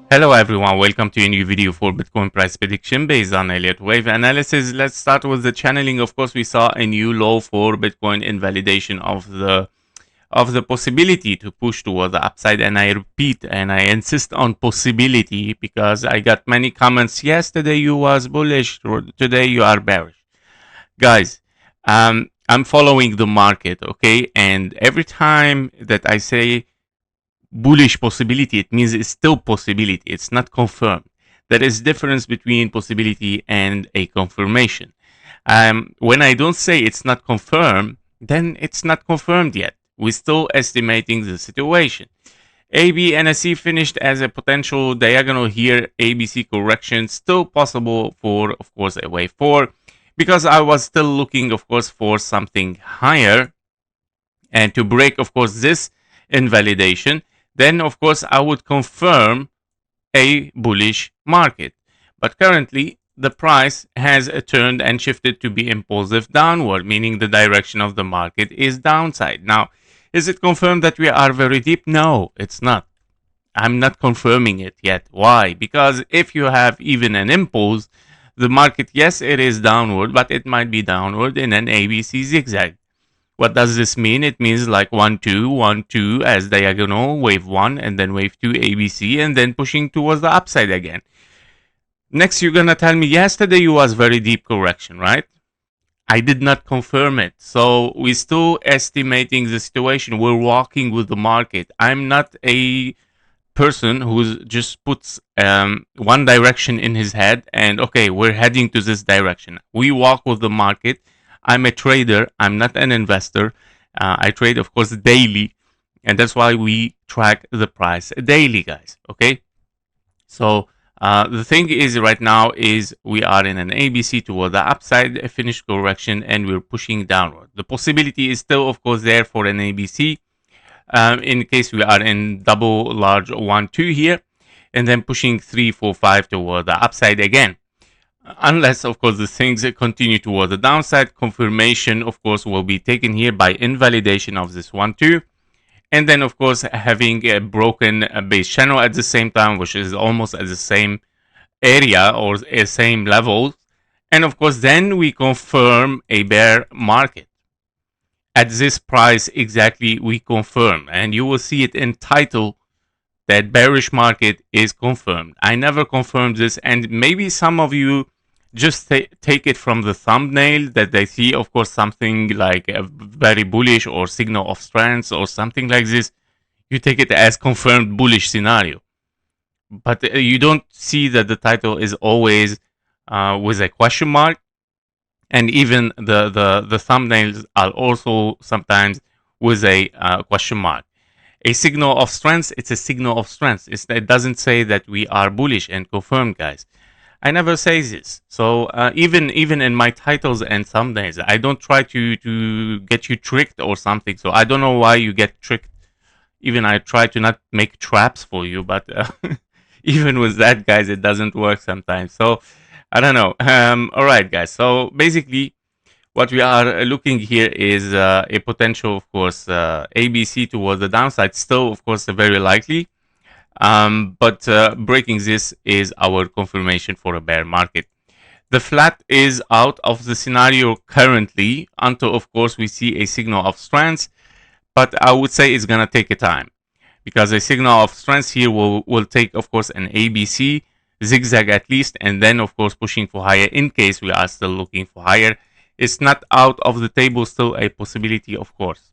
Hello everyone, welcome to a new video for Bitcoin price prediction based on Elliott Wave analysis. Let's start with the channeling. Of course, we saw a new low for Bitcoin in validation of the possibility to push toward the upside, and I repeat and I insist on possibility because I got many comments. Yesterday you was bullish, today you are bearish. Guys, I'm following the market, okay? And every time that I say bullish possibility, it means it's still possibility. It's not confirmed. There is difference between possibility and a confirmation. When I don't say it's not confirmed, then it's not confirmed yet. We're still estimating the situation. AB NSE finished as a potential diagonal here. ABC correction still possible for, of course, a wave 4, because I was still looking, of course, for something higher and to break, of course, this invalidation. Then, of course, I would confirm a bullish market. But currently, the price has turned and shifted to be impulsive downward, meaning the direction of the market is downside. Now, is it confirmed that we are very deep? No, it's not. I'm not confirming it yet. Why? Because if you have even an impulse, the market, yes, it is downward, but it might be downward in an ABC zigzag. What does this mean? It means like 1, 2, 1, 2 as diagonal, wave 1, and then wave 2 ABC, and then pushing towards the upside again. Next, you're going to tell me, yesterday you was very deep correction, right? I did not confirm it. So we're still estimating the situation. We're walking with the market. I'm not a person who just puts one direction in his head and, okay, we're heading to this direction. We walk with the market. I'm a trader. I'm not an investor. I trade, of course, daily. And that's why we track the price daily, guys. Okay? So the thing is right now is we are in an ABC toward the upside, a finished correction, and we're pushing downward. The possibility is still, of course, there for an ABC in case we are in double large 1, 2 here, and then pushing 3, 4, 5 toward the upside again. Unless, of course, the things continue toward the downside, confirmation, of course, will be taken here by invalidation of this 1, 2. And then, of course, having a broken base channel at the same time, which is almost at the same area or a same level. And, of course, then we confirm a bear market. At this price, exactly, we confirm. And you will see it in title that bearish market is confirmed. I never confirmed this, and maybe some of you just take it from the thumbnail that they see, of course, something like a very bullish or signal of strength or something like this. You take it as confirmed bullish scenario. But you don't see that the title is always with a question mark. And even the thumbnails are also sometimes with a question mark. A signal of strength, it's a signal of strength. It doesn't say that we are bullish and confirmed, guys. I never say this. So even in my titles and thumbnails, I don't try to get you tricked or something. So I don't know why you get tricked. Even I try to not make traps for you, but even with that, guys, it doesn't work sometimes. So I don't know. All right, guys. So basically, what we are looking here is a potential, of course, ABC towards the downside. Still, of course, very likely. But breaking this is our confirmation for a bear market. The flat is out of the scenario currently until, of course, we see a signal of strength. But I would say it's going to take a time, because a signal of strength here will take, of course, an ABC zigzag at least, and then, of course, pushing for higher in case we are still looking for higher. It's not out of the table, still a possibility, of course.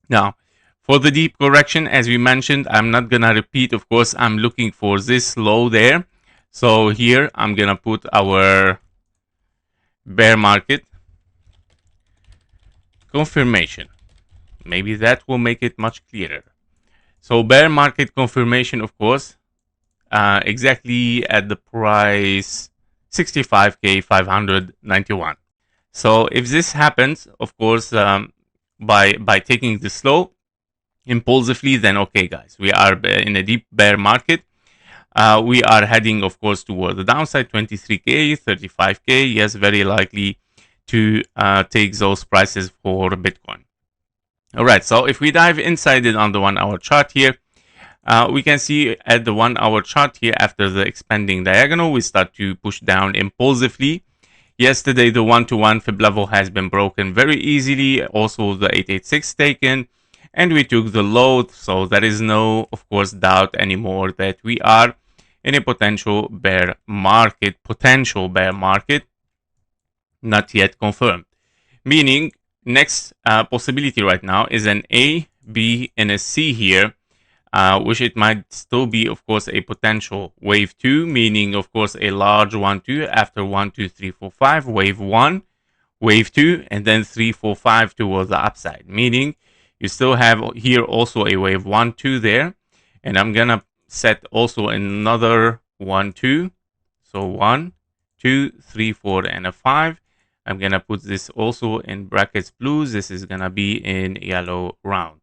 Now, for the deep correction, as we mentioned, I'm not going to repeat, of course, I'm looking for this low there. So here, I'm going to put our bear market confirmation. Maybe that will make it much clearer. So bear market confirmation, of course, exactly at the price 65,591. So if this happens, of course, by taking this low impulsively, then okay, guys, we are in a deep bear market. We are heading, of course, toward the downside, 23K, 35K. Yes, very likely to take those prices for Bitcoin. All right, so if we dive inside it on the 1 hour chart here, we can see at the 1 hour chart here, after the expanding diagonal, we start to push down impulsively. Yesterday, the 1-to-1 fib level has been broken very easily. Also, the 886 taken, and we took the low. So there is no, of course, doubt anymore that we are in a potential bear market, not yet confirmed. Meaning, next possibility right now is an A, B, and a C here, which it might still be, of course, a potential wave 2, meaning, of course, a large 1-2 after 1, 2, 3, 4, 5, wave 1, wave 2, and then 3, 4, 5 towards the upside, meaning you still have here also a wave 1, 2 there, and I'm gonna set also another 1, 2, so 1, 2, 3, 4, and a 5. I'm gonna put this also in brackets blues. This is gonna be in yellow round.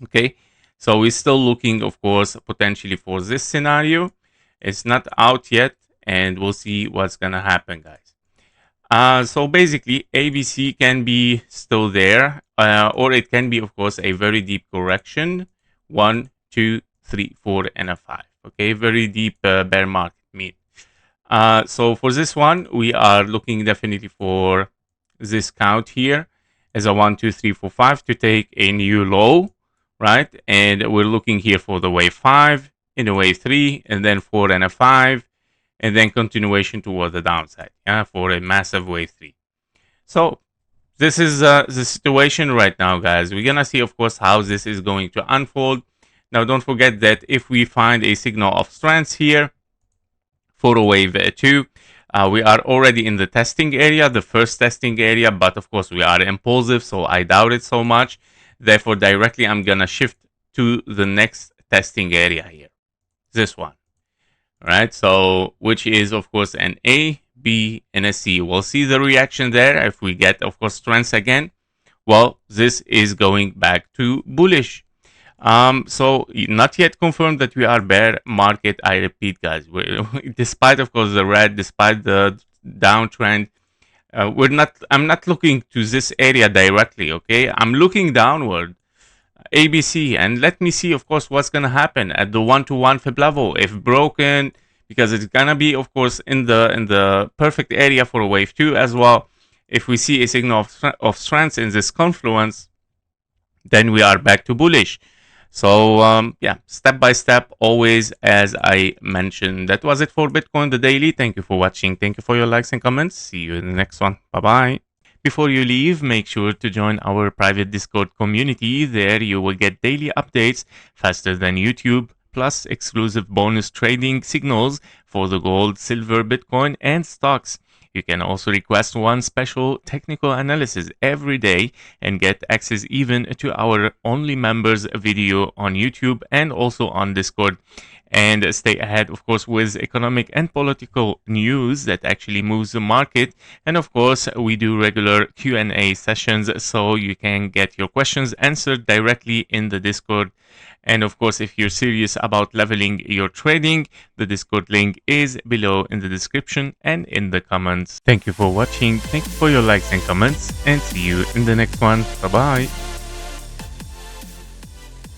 Okay. So we're still looking, of course, potentially for this scenario. It's not out yet, and we'll see what's going to happen, guys. So basically, ABC can be still there, or it can be, of course, a very deep correction. 1, 2, 3, 4, and a 5. Okay, very deep bear market mean. So for this one, we are looking definitely for this count here as a 1, 2, 3, 4, 5 to take a new low. Right, and we're looking here for the wave 5, in a wave 3, and then 4 and a 5, and then continuation toward the downside, for a massive wave 3. So this is the situation right now, guys. We're gonna see, of course, how this is going to unfold. Now, don't forget that if we find a signal of strength here for a wave 2, we are already in the testing area, the first testing area, but of course we are impulsive, so I doubt it so much. Therefore, directly, I'm going to shift to the next testing area here. This one. All right. So, which is, of course, an A, B, and a C. We'll see the reaction there. If we get, of course, strength again, well, this is going back to bullish. So, not yet confirmed that we are bear market. I repeat, guys, despite, of course, the red, despite the downtrend, I'm not looking to this area directly, okay? I'm looking downward, ABC, and let me see, of course, what's going to happen at the 1-to-1 fib level. If broken, because it's going to be, of course, in the perfect area for wave 2 as well. If we see a signal of strength in this confluence, then we are back to bullish. So, yeah, step by step, always, as I mentioned. That was it for Bitcoin the Daily. Thank you for watching. Thank you for your likes and comments. See you in the next one. Bye-bye. Before you leave, make sure to join our private Discord community. There you will get daily updates faster than YouTube, plus exclusive bonus trading signals for the gold, silver, Bitcoin, and stocks. You can also request one special technical analysis every day and get access even to our only members video on YouTube and also on Discord. And stay ahead, of course, with economic and political news that actually moves the market. And of course, we do regular Q&A sessions, so you can get your questions answered directly in the Discord. And of course, if you're serious about leveling your trading, the Discord link is below in the description and in the comments. Thank you for watching. Thank you for your likes and comments, and see you in the next one. Bye-bye.